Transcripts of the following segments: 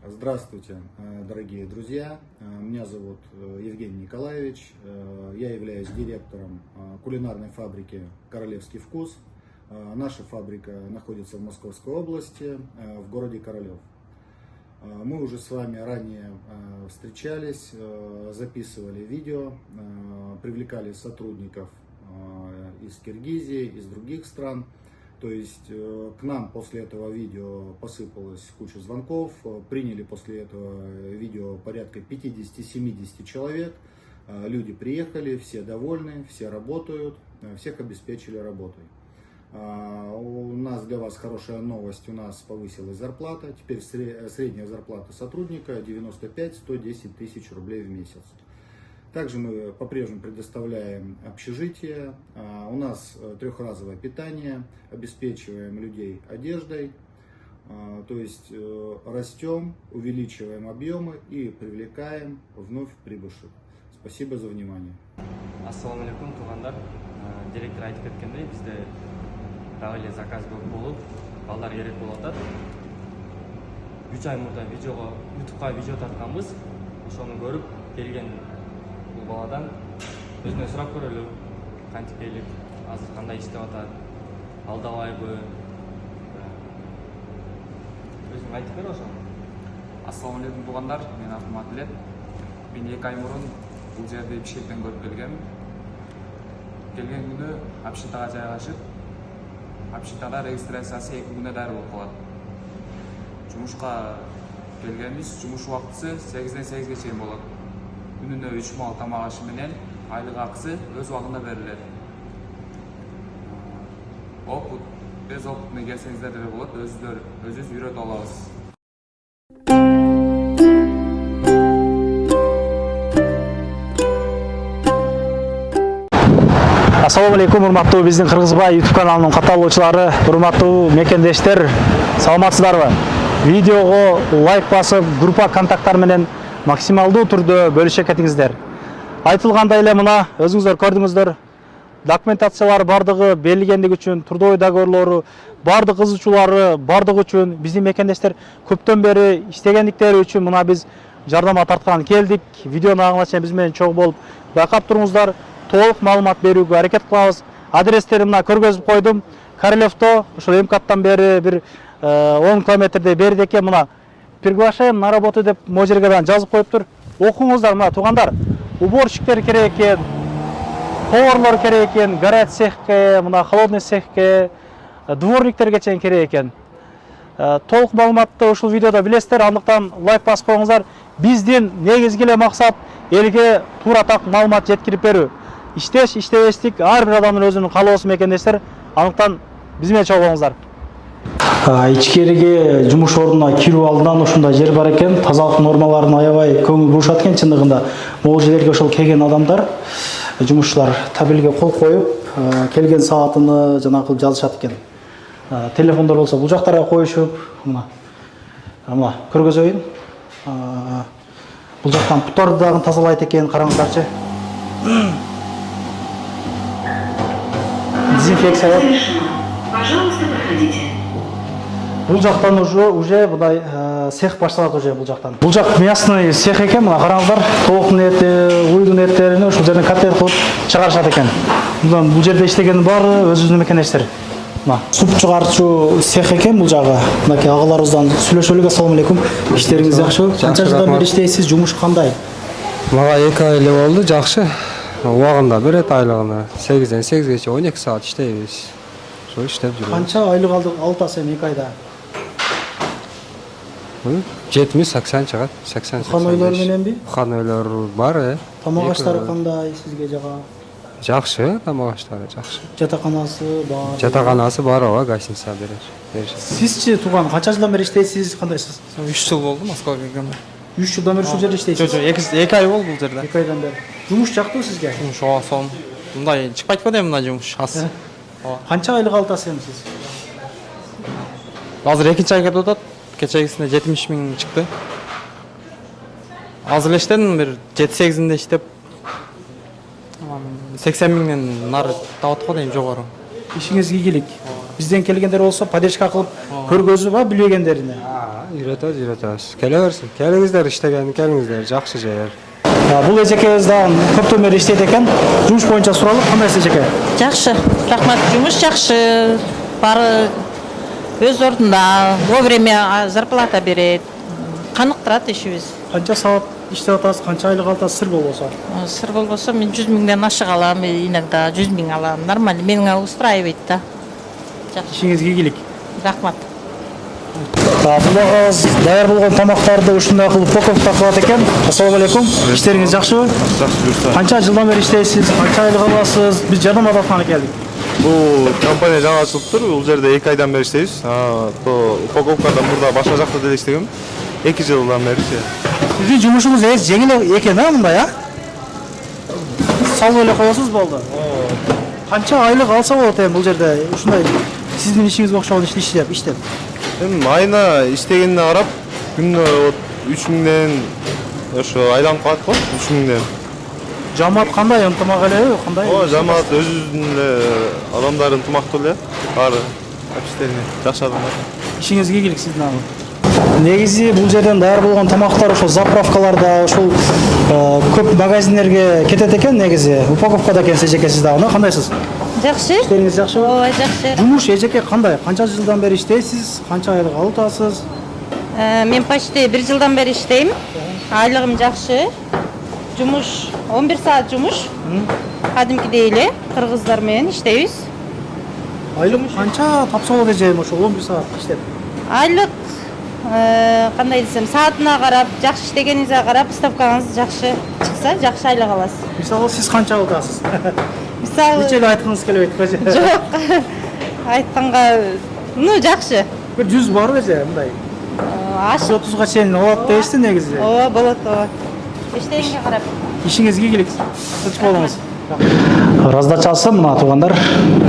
Здравствуйте, дорогие друзья. Меня зовут Евгений Николаевич. Я являюсь директором кулинарной фабрики «Королевский вкус». Наша фабрика находится в Московской области, в городе Королев. Мы уже с вами ранее встречались, записывали видео, привлекали сотрудников из Киргизии, из других стран. То есть к нам после этого видео посыпалась куча звонков, приняли после этого видео порядка 50-70 человек. Люди приехали, все довольны, все работают, всех обеспечили работой. У нас для вас хорошая новость, у нас повысилась зарплата. Теперь средняя зарплата сотрудника 95-110 тысяч рублей в месяц. Также мы по-прежнему предоставляем общежитие, у нас трехразовое питание, обеспечиваем людей одеждой, то есть растем, увеличиваем объемы и привлекаем вновь прибывших. Спасибо за внимание. Ассаламу алейкум, туғандар. Директор айтып кеткендей, бізде дағылы заказ болып, балдар керек болады. 3 ай мұрда YouTube'ға видео тартқанбыз. Соны көріп, келген бұл баладан өзіне сұрап көрелі, қантип келіп, азыр қандай істеп атат, алдабайбы. Өзің айтып бер ошо. Ассаламу алейкум туғандар, мен атым Атилет. Мен 2 ай мұрын бұл жерде Бишкектен көріп келгем. Келген күні общагага жайгашып, общагада регистрациясы 2 күндө дайыр болуп калат. Жумушка келгенбиз, жумуш убактысы 8-ден 8-ге чейин болот. Күнүнө 3 мал тамак ашы менен айлык акысы өз убагында берилет. Опыт, без опыт менен келсеңиздер деле болот, өзүбүз үйрөтүп алабыз. Ассаламу алейкум, урматтуу биздин Кыргызбай YouTube каналынын катталуучулары, урматтуу мекендештер, саламатсыздарбы? Видеого лайк басып, группа контакттар менен максималдуу түрдө бөлүшө кетиңиздер. Айтылгандай эле мына өзүңүздөр көрдүңүздөр, документациялар бардыгы берилгендиги үчүн, трудовой договорлору, бардык кызычуулары бардыгы үчүн биздин мекендештер көптөн бери иштегендиктери үчүн мына биз жардама тарткан келдик. Видеону аңына чейин биз менен чогуу болуп байкап туруңуздар. Толук маалымат берүүгө аракет кылабыз. Адрестерин мына көргөзүп койдум. Королевто, ошол МКАДтан бери бир 10 километрдей берде экен. Мына приглашаем на работу деп могу жерге жазып коюптур. Окуңуздар, мына туугандар. Уборщиктер керек экен, поварлар керек экен, горят цехке, мына холодный цехке, дворниктерге чейин керек экен. Толук маалыматты ушул видеодо билесиздер, андыктан лайк басып коюңуздар. Биздин негизги эле максат элге туура так маалымат жеткирип берүү. Иштеш, иштебестик ар бир адамдын өзүнүн каалоосу мекендештер. Андыктан биз менен чогуу болуңуздар. Ичкериге жумуш ордуна кирүү алдынан ушундай жер бар экен. Тазалык нормаларын аябай көңүл бурушат экен чындыгында. Могул жерлерге ошол келген адамдар, жумушчулар табелге кол коюп, келген саатыны жана кылып жазышат экен. Телефондор болсо бул жактарга коюшуп, мына көргөзөйүн. Бул жактан путтарды дагы тазалайт экен, караңыздарчы. Дезинфекция. Пожалуйста, проходите. Бул жактан уже мындай цех башталат уже бул жактан. Бул жак местный цех экен, мына караңыздар. Тоокун эти, уйдун эттерин ушул жерден котлет кылып чыгарышат экен. Бул жерде иштеген баары өзүбүздүн мекендештер. Мына суп чыгарчу цех экен бул жагы. Мынакей агаларыбыздан сүйлөшөлүк. Ассаламу алейкум. Иштериңиз жакшыбы? Канча жылдан бери иштейсиз? Жумуш кандай? Мага 2 ай эле болду, жакшы. Убагында берет айлыгына. 8-ден 8гече 12 саат иштейбиз. Ошо иштеп жүрөбүз. Канча айлык аласыз 2 айда? 70-80 чыгат. 80. Ханойлор мененби? Ханойлор бар, Тамак аштары кандай сизге жага? Жакшы, тамак аштары жакшы. Жатаканасы бар. Жатаканасы бар, ооба, гостиница берет. Сизчи тууган канча жылдан бери иштейсиз? Кандайсыз? 3 жыл болду Москвага келгенде. 3 жылдан бери ушул жерде иштейсиз? Жок, 2 ай болду бул жерде. 2 айдан бери. Жумуш жактыбы сизге? Жумуш оосом. Мындай чыкпайт го дейм мына жумуш. Канча айлык аласыз сиз? Азыр 2-нчи ай кетип атат. Кечегисинде 70 миң чыкты. Азыр эле иштедим, бир 7-8-inde иштеп 80 миңден нары табат го дейм, жогору. Ишиңиз ийгилик. Бизден келгендер болсо поддержка кылып көргөзүп, билбегендерине. үйрөтөбүз. Келе берсин. Келиңиздер, иштегенди келиңиздер, жакшы жер. Бул эжекебиз дагы көптөн бери иштейт экен. Жумуш боюнча суралык, кандайсыз эжеке? Жакшы, рахмат. Жумуш жакшы. Бары өз ордунда, вовремя зарплата берет. Каныктырат ишибиз. Канча саат иштеп атасыз, канча айлык аласыз, сыр болбосо? Сыр болбосо мен 100 миңден ашык алам, иногда 100 миң алам. Нормально, мени устраивайт да. Жакшы. Ишиңизге ийгилик. Рахмат. Бул агыз даяр болгон тамактарды ушундай кылып упаковка кылат экен. Ассалому алейкум. Иштериңиз жакшыбы? Жакшы жүрсө. Канча жылдан бери иштейсиз? Канча айлык аласыз? Биз жардам атканы келдик. Бул компания жаңы ачылыптыр. Бул жерде 2 айдан бери иштейбиз. То упаковкада мурда башка жакта деле иштегем. 2 жылдан бери. Сиздин жумушуңуз жеңил экен да мындай, а? Салып эле коесуз болду. Канча айлык алса болот эми бул жерде ушундай сиздин ишиңизге окшогон ишти иштеп? Эми айына иштегенине карап, күнүнө 3 миңден ошо айланып калат го, 3 миңден. Жамаат кандай ынтымак элеби? Кандай? Жамаат өзүнүн эле адамдары ынтымактуу эле. Баары иштегени жакшы адамдар. Ишиңизге ийгилик сиздин аны. Негизи бул жерден даяр болгон тамактар ошол заправкаларда, ошол көп магазиндерге кетет экен негизи. Упаковкада экенсиз эжеке сиз дагы, кандайсыз? Жакшы. Иштериңиз жакшыбы? Ооба, жакшы. Жумуш эжеке кандай? Канча жылдан бери иштейсиз? Канча айлык алып атасыз? Мен почти 1 жылдан бери иштейм. Айлыгым жакшы. Жумуш 11 саат жумуш. Кадимкидей эле кыргыздар менен иштейбиз. Айлык канча тапса болот эжем ошол 11 саат иштеп? Айлык кандай десем, саатына карап, жакшы иштегениңизге карап, ставкаңыз жакшы чыкса, жакшы айлык аласыз. Мисалы сиз канча алып атасыз? Мисалы Нече эле айткыңыз келбейт көзү? жок. Айтканга, жакшы. Бир 100 барбы эже мындай? 30га чейин болот дейсизби негизи? Ооба, болот. Иштегенге карап. Ишиңизге ийгилик. Тынч болуңуз. Раздачасы мына туугандар,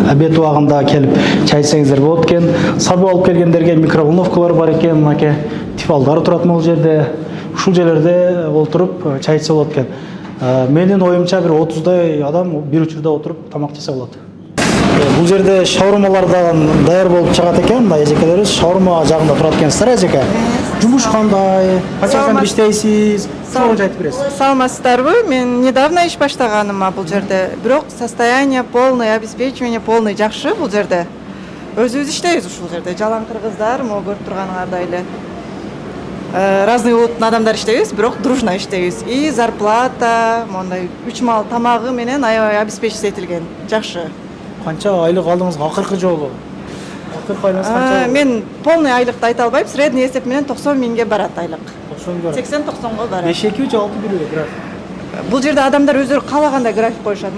обед убагында келип чай ичсеңиздер болот экен. Сабы алып келгендерге микроволновкалар бар экен, мынакей тифалдар турат бул жерде. Ушул жерлерде отуруп чай ичсе болот экен. Менин оюмча бир 30дай адам бир учурда отуруп тамак жесе болот. Бул жерде шаурмалар дагы даяр болуп чыгат экен, мына эжекелерибиз шаурма жагында турат экенсиздер эжеке. Жумуш кандай? Качан бери иштейсиз? Соңу айтып бересиз. Саламатсыздарбы? Мен недавно иш баштаганым бул жерде. Бирок состояние полное, обеспечивание полный жакшы бул жерде. Өзүбүз иштейбиз ушул жерде. Жалаң кыргыздар, могу көрүп турганыңардай эле. Разный улуттун адамдар иштейбиз, бирок дружно иштейбиз. И зарплата, мондай 3 мал тамагы менен аябай обеспечить этилген. Жакшы. Канча айлык алдыңыз акыркы жолу? Акыркы айлыгыңыз канча? Мен полный айлыкты айта албайм. Средний эсеп менен 90 миңге барат айлык. 80-90го барат. 5-2 же 6-1 график? Бул жерде адамдар өздөрү каалагандай график коюшат.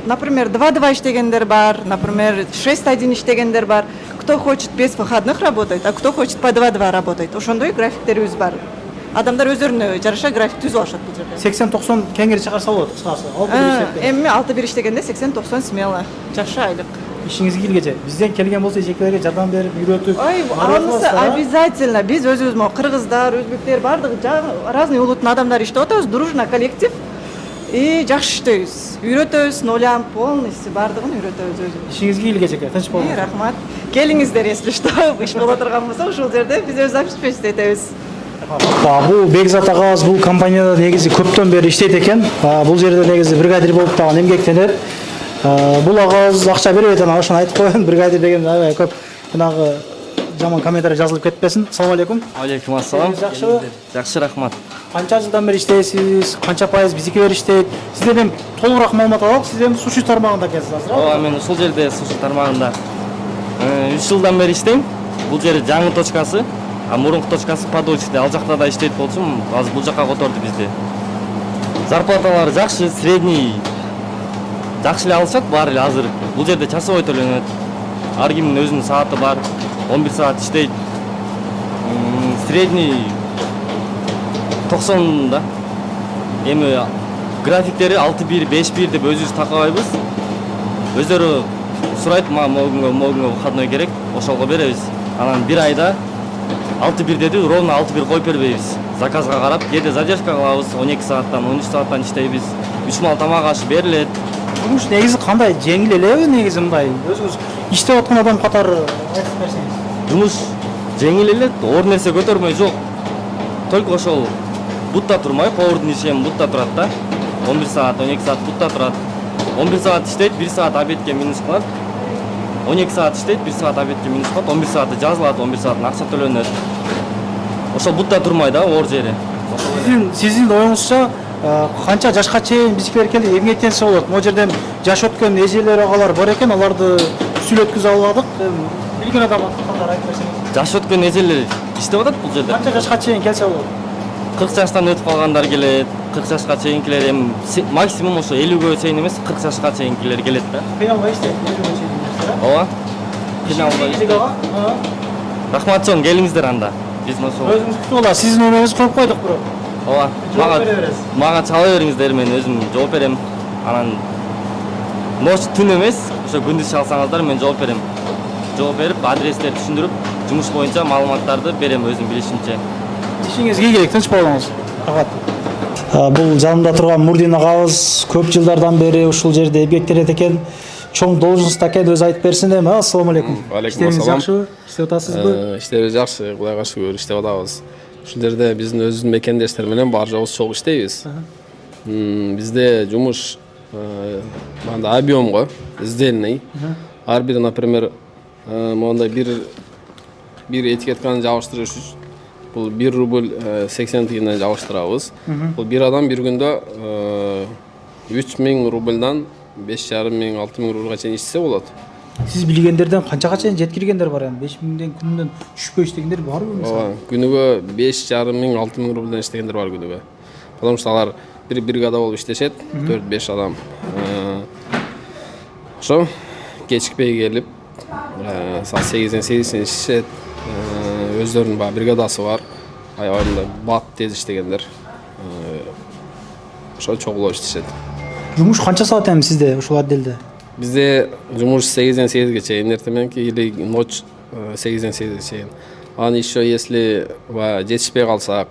Например, 2-2 иштегендер бар, например, 6-1 иштегендер бар. Кто хочет без выходных работать, а кто хочет по 2-2 работать. Ошондой графиктерибиз бар. Адамдар өздөрүнө жараша график түзүп алышат бул жерде. 80-90 кеңири чыгарса болот, кыскасы. 6-1 иштеп. Эми 6-1 иштегенде 80-90 смело. Жакшы айлык. Ишиңизге ийгилик. Бизден келген болсо эжекелерге жардам берип, үйрөтүп. Анысы обязательно. Биз өзүбүз кыргыздар, өзбектер бардыгы разный улуттун адамдары иштеп атабыз, дружно коллектив. И жакшы иштейбиз. Үйрөтөбүз, нулям полностью бардыгын үйрөтөбүз өзүбүз. Ишиңизге ийгилик эжеке, тынч болуңуз. Рахмат. Келиңиздер, если что, иш боло турган болсо, ушул жерде биз өз обеспечить этебиз. Бул Бекзат агабыз бул компанияда негизи көптөн бери иштейт экен. Бул жерде негизи бригадир болуп дагы эмгектенет. Бул агабыз акча бербейт, анан ошону айтып коеюн. Бригадир деген аябай көп жанагы жаман комментарий жазылып кетпесин. Ассалому алейкум. Алейкум ассалам. Жакшыбы? Жакшы, рахмат. Канча жылдан бери иштейсиз? Канча пайыз биздики бери иштейт? Сизден эми толугураак маалымат алалык. Сиз эми суши тармагында экенсиз азыр. Ооба, мен ушул жерде суши тармагында 3 жылдан бери иштейм. Бул жер жаңы точкасы, а мурунку точкасы Подольскте. Ал жакта да иштейт болчумун, азыр бул жака которду бизди. Зарплаталары жакшы, средний. Жакшы эле алышат баары эле азыр. Бул жерде часовой төлөнөт. Ар кимдин өзүнүн сааты бар. 11 саат иштейт. Средний 90 да. Эми графиктери 6-1, 5-1 деп өзүбүз такабайбыз. Өздөрү сурайт, могунга выходной керек, ошолго беребиз. Анан бир айда 6-1 деди, ровно 6-1 коюп бербейбиз. Заказга карап, кээде задержка кылабыз, 12 сааттан, 13 сааттан иштейбиз. 3 мал тамак аш берилет. Жумуш негизи кандай? Жеңил элеби негизи мындай? Өзүңүз иштеп аткан адам катары айтып берсеңиз. Жумуш жеңил эле, оор нерсе көтөрмөй жок. Только ошол бутта турмай, повардын иши бутта турат да. 11 саат, 12 саат бутта турат. 11 саат иштейт, 1 саат обедке минус кылат. 12 саат иштейт, 1 саат обедке минус кылат. 11 сааты жазылат, 11 сааттын акча төлөнөт. Ошол бутта турмай да, оор жери. Сиздин оюңузча канча жашка чейин бизикилер келип эмгектенсе болот? Могу жерден жаш өткөн эжелер агалар бар экен, аларды сүйлөткүзө албадык. Билген адам кандай айтып берсеңиз? Жаш өткөн эжелер иштеп атат бул жерде. Канча жашка чейин келсе болот? 40 жаштан өтүп калгандар келет, 40 жашка чейинкилер максимум ошо 50ге чейин эмес, 40 жашка чейинкилер келет да. Кыялбай иштейт, 50ге чейин. Ооба. Кыялбай. Рахмат чоң, келиңиздер анда. Биз ошо Өзүңүз күтүп алабыз. Сиздин номериңизди коюп койдук бирок. Ооба. Мага чала бериңиздер, мен өзүм жооп берем. Анан ноч түн эмес, ошо күндүз чалсаңыздар мен жооп берем. Жооп берип, адрестерди түшүндүрүп, жумуш боюнча маалыматтарды берем өзүм билишимче. Ишиңизге ийгилик, тынч болуңуз. Рахмат. Бул жанымда турган Мурдин агабыз көп жылдардан бери ушул жерде эмгектенет экен. Чоң должността экен, өзү айтып берсин эми. Ассалому алейкум. Алейкум ассалам. Жакшыбы? Иштеп атасызбы? Иштебиз жакшы, Кудайга шүгүр иштеп атабыз. Ушул жерде биздин өзүбүздүн мекендештер менен бар жогубуз чогуу иштейбиз. Бизде жумуш мында объем го, издельный. Ар бир, например, мондай бир этикетканы жабыштырыш үчүн бул 1 рубль 80 тыйындан жабыштырабыз. Бул бир адам бир күндө 3000 рубльдан 5500 6000 рубльга чейин ичсе болот. Сиз билгендерден канчага чейин жеткиргендер бар эми? 5000ден күнүнөн түшпөй иштегендер барбы мисалы? Ооба, күнүгө 5500 6000 рубльдан иштегендер бар күнүгө. Потому что алар бир бригада болуп иштешет, 4-5 адам. Ошо кечикпей келип, саат 8ден 8 иштешет. Өздөрүнүн баягы бригадасы бар. Аябай бат тез иштегендер. Ошо чогулуп иштешет. Жумуш канча саат эми сизде ушул отделде? Бизде жумуш 8ден 8ге чейин, эртеменки или ночь 8ден 8ге чейин. Аны еще если жетишпей калсак,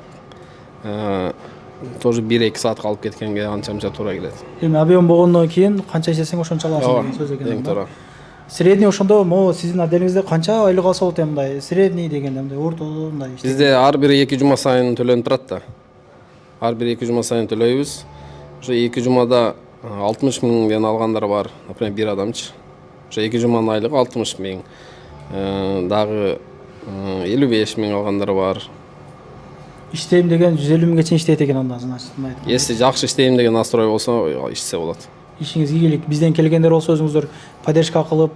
тоже 1-2 саат калып кеткенге анча-мынча туура келет. Эми объем болгондон кийин канча иштесең ошончо аласың деген сөз экен. Эң туура. Средний ошондо могу сиздин отделиңизде канча айлык алса болот эми мындай? Средний дегенде мындай орто мындай иште. Бизде ар бир 2 жума сайын төлөнүп турат да. Ар бир 2 жума сайын төлөйбүз. Ошо 2 жумада 60 миңден алгандар бар, например, бир адамчы. Ошо 2 жуманын айлыгы 60 миң. Дагы 55 миң алгандар бар. Иштейм деген 150 миңге чейин иштейт экен анда, значит. Если жакшы иштейм деген настрой болсо, ичсе болот. Ишиңиз ийгилик. Бизден келгендер болсо өзүңүздөр поддержка кылып,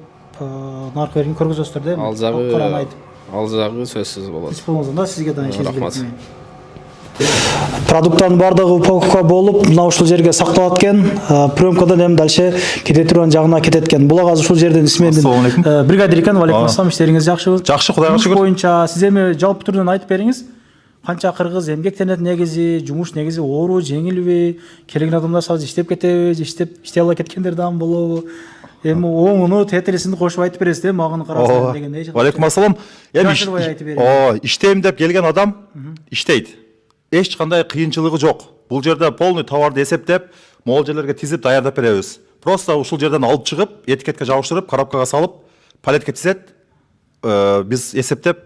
наркы берин көргөзөсүздөр да эми. Ал жагы сөзсүз болот. Сиз болсоңуздар сизге да ишиңиз. Продукттардын бардыгы упаковка болуп, мына ушул жерге сакталат экен. Пленкадан эми дальше кете турган жагына кетет экен. Бул агаз ушул жерден исмендин бригадир экен. Алейкум ассалам, иштериңиз жакшыбы? Жакшы, Кудайга шүгүр. Боюнча сиз эми жалпы түрдөн айтып бериңиз. Канча кыргыз эмгектенет негизи, жумуш негизи оору, жеңилби? Келген адамдар сазы иштеп кетеби, иштей албай кеткендер дагы болобу? Эми оңуну, тетресин кошуп айтып бересиз да, магыны карасаң дегендей. Алейкум ассалам. Эми иштейм деп келген адам иштейт. Эч кандай кыйынчылыгы жок. Бул жерде полный товарды эсептеп, могул жерлерге тизип даярдап беребиз. Просто ушул жерден алып чыгып, этикетке жабыштырып, коробкага салып, палетке тизет. Биз эсептеп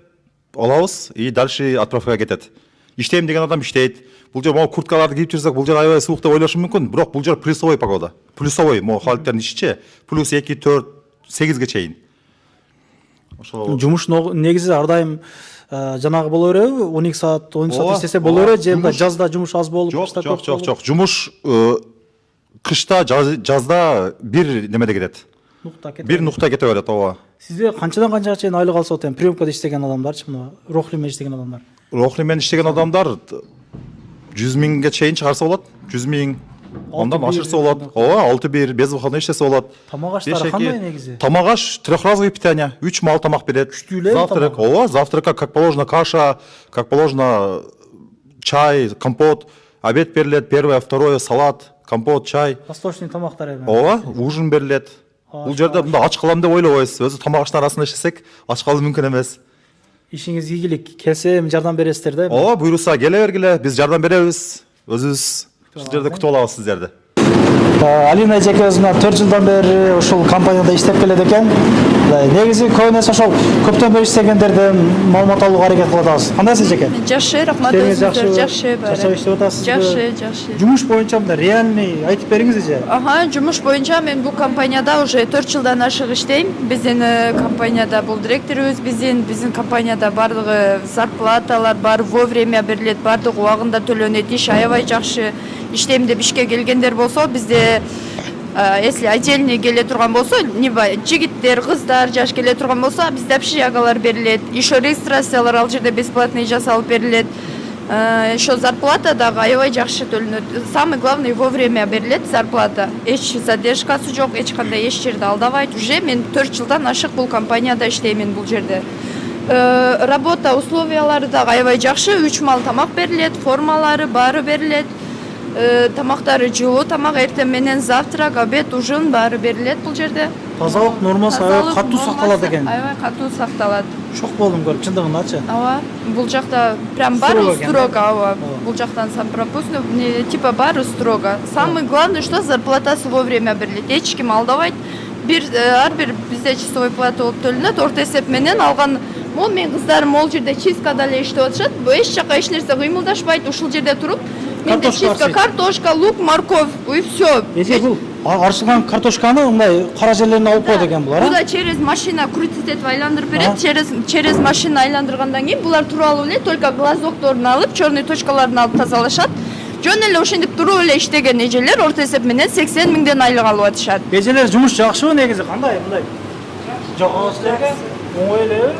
алабыз и дальше отправкага кетет. Иштейм деген адам иштейт. Бул жер могу курткаларды кийип жүрсөк, бул жер аябай суук деп ойлошу мүмкүн, бирок бул жер плюсовой погода. Плюсовой, могу халыктердин ишичи, плюс 2, 4, 8ге чейин. Ошо жумуш негизи ар дайым жанагы боло береби? 12 саат, 10 саат иштесе боло береби же жазда жумуш аз болуп, кышта көп болуп? Жок. Жумуш кышта, жазда бир немеде кетет. Бир нукта кете берет, ооба. Сизде канчадан канчага чейин айлык алса болот эми? Приемкада иштеген адамдарчы, мына Рохли менен иштеген адамдар. Рохли менен иштеген адамдар 100 миңге чейин чыгарса болот. 100 миң. Ondan ашырса болот. Ооба, 6-1 без выходной иштесе болот. Тамак аштары кандай негизи? Тамак аш трехразовое питание. 3 мал тамак берет. Завтрак, ооба, завтрака как положено каша, как положено чай, компот. Обед берилет, первое, второе, салат, компот, чай. Восточный тамактар эми. Ооба, ужин берилет. Бул жерде мында ач калам деп ойлобойсуз. Өзү тамак аштын арасында иштесек, ач калуу мүмкүн эмес. Ишиңиз ийгилик. Келсе эми жардам бересиздер да? Ооба, буйруса келе бергиле, биз жардам беребиз. Өзүбүз ушул жерде күтүп алабыз сиздерди. Алина эжеке өзү 4 жылдан бери ушул компанияда иштеп келет экен. Негизи көбүнесе ошол көптөн бери иштегендерден маалымат алууга аракет кылып атабыз. Кандайсыз эжеке? Жакшы, рахмат. Өзүңүздөр жакшы баары. Жакшы иштеп атасызбы? Жакшы. Жумуш боюнча мындай реальный айтып бериңиз эже. Жумуш боюнча мен бул компанияда уже 4 жылдан ашык иштейм. Биздин компанияда бул директорубуз, биздин компанияда бардыгы зарплаталар бар, вовремя берилет, бардыгы убагында төлөнөт, иш аябай жакшы. Иштейм деп ишке келгендер болсо, бизде если отдельный келе турган болсо, жигиттер, кыздар жаш келе турган болсо, бизде общагалар берилет, еще регистрациялар ал жерде бесплатный жасалып берилет. Еще зарплата дагы аябай жакшы төлөнөт. Самый главный вовремя берилет зарплата. Эч задержкасы жок, эч кандай эч жерде алдабайт. Уже мен 4 жылдан ашык бул компанияда иштеймин бул жерде. Работа условиялары дагы аябай жакшы, 3 мал тамак берилет, формалары баары берилет. Тамактары жылуу тамак, эртең менен завтрак, обед, ужин баары берилет бул жерде. Тазалык нормасы аябай катуу сакталат экен. Аябай катуу сакталат. Шок болдум көрүп, чындыгындачы. Бул жакта прям баары строго, бул жактан сам пропуск, типа баары строго. Самый главный, что зарплатасы вовремя берилет. Эч ким алдабайт. Ар бир бизде часовой плата болуп төлөнөт, орто эсеп менен алган. Мен кыздарым ол жерде чисткада эле иштеп атышат. Эч жака эч нерсе кыймылдашпайт, ушул жерде туруп. Менде чистка, картошка, лук, морковь, и все. Эже бул арчылган картошканы мындай кара жерлерине алып коет экен булар. Буда через машина крутить этип айландырып берет. Через машина айландыргандан кийин булар туруп эле только глазокторун алып, черный точкаларын алып тазалашат. Жөн эле ошентип туруп эле иштеген эжелер орто эсеп менен 80 миңден айлык алып атышат. Эжелер жумуш жакшыбы негизи? Кандай мындай? Жок силерге оңой элеби?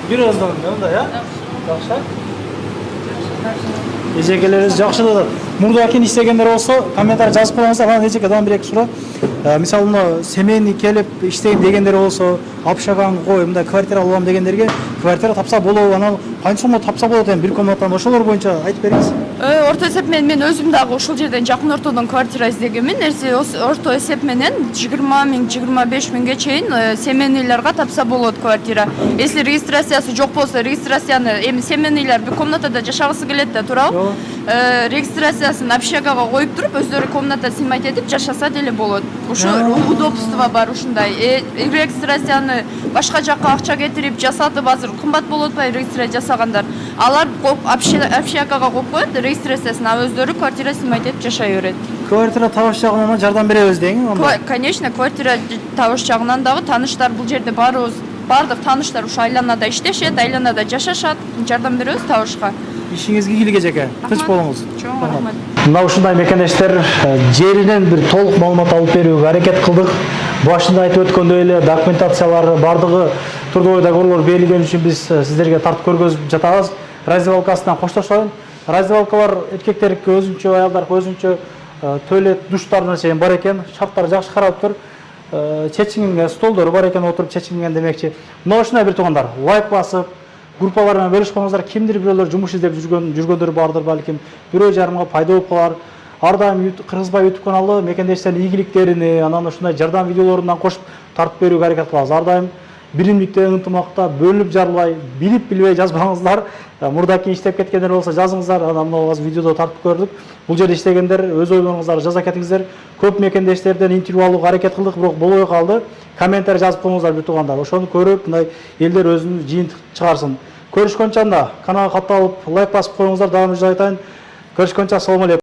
Бир аздан мындай, Жакшы. Эжекелерибиз жакшы да. Мурда кийин иштегендер болсо, комментарий жазып коюңуздар. Анан эжеке дагы бир эки суроо. Мисалы мына семейный келип иштейм дегендер болсо, общаганы кой, мындай квартира алам дегендерге квартира тапса болобу, анан канча сомго тапса болот экен бир комнатаны, ошолор боюнча айтып бериңиз. Орто эсеп менен мен өзүм дагы ушул жерден жакын ортодон квартира издегенмин. Орто эсеп менен 20 миң, 25 миңге чейин семейныйларга тапса болот квартира. Если регистрациясы жок болсо, регистрацияны эми семейныйлар бир комнатада жашагысы келет да, туурабы? Регистрациясын общагага коюп туруп, өздөрү комната сыймайт этип жашаса деле болот. Ушу удобство бар ушундай. Регистрацияны башка жакка акча кетирип жасатып азыр кымбат болуп атпайбы регистрация жасагандар. Алар общагага коюп коет, регистрациясын өздөрү квартира сыймайт этип жашай берет. Квартира табыш жагынан жардам беребиз деңиз анда. Конечно, квартира табыш жагынан дагы тааныштар бул жерде бардык тааныштар ушу айланада иштешет, айланада жашашат, жардам беребиз табышка. Ишиңизге ийгилик эжеке. Тынч болуңуз. Чоң рахмат. Мына ушундай мекендештер жеринен бир толук маалымат алып берүүгө аракет кылдык. Башында айтып өткөндөй эле документациялары бардыгы трудовой договорлор берилген үчүн биз сиздерге тартып көргөзүп жатабыз. Раздевалкасынан коштошоюн. Раздевалкалар эркектерге өзүнчө, аялдарга өзүнчө туалет, душтарына чейин бар экен. Шарттар жакшы каралып тур. Чечингенге столдору бар экен, отуруп чечинген демекчи. Мына ушундай бир туугандар, лайк басып, группалар менен бөлүшүп коюңуздар. Кимдир бирөөлөр жумуш издеп жүргөндөр бардыр балким. Бирөө жарымга пайда болуп калар. Ар дайым Кыргызбай YouTube каналы мекендештердин ийгиликтерини, анан ушундай жардам видеолорунан кошуп тартып берүүгө аракет кылабыз. Ар дайым биримдикте, ынтымакта бөлүнүп жарылбай, билип билбей жазбаңыздар. Мурдаки иштеп кеткендер болсо жазыңыздар. Анан мына видеодо тартып көрдүк. Бул жерде иштегендер өз ойлоруңуздарды жаза кетиңиздер. Көп мекендештерден интервью алууга аракет кылдык, бирок болбой калды. Комментарий жазып коюңуздар бир туугандар. Ошону көрүп, мындай элдер өзүнүн жыйынтык чыгарсын. Көрүшкөнчө анда каналга катталып, лайк басып коюңуздар. Дагы бир жолу айтайын. Көрүшкөнчө, ассаламу алейкум.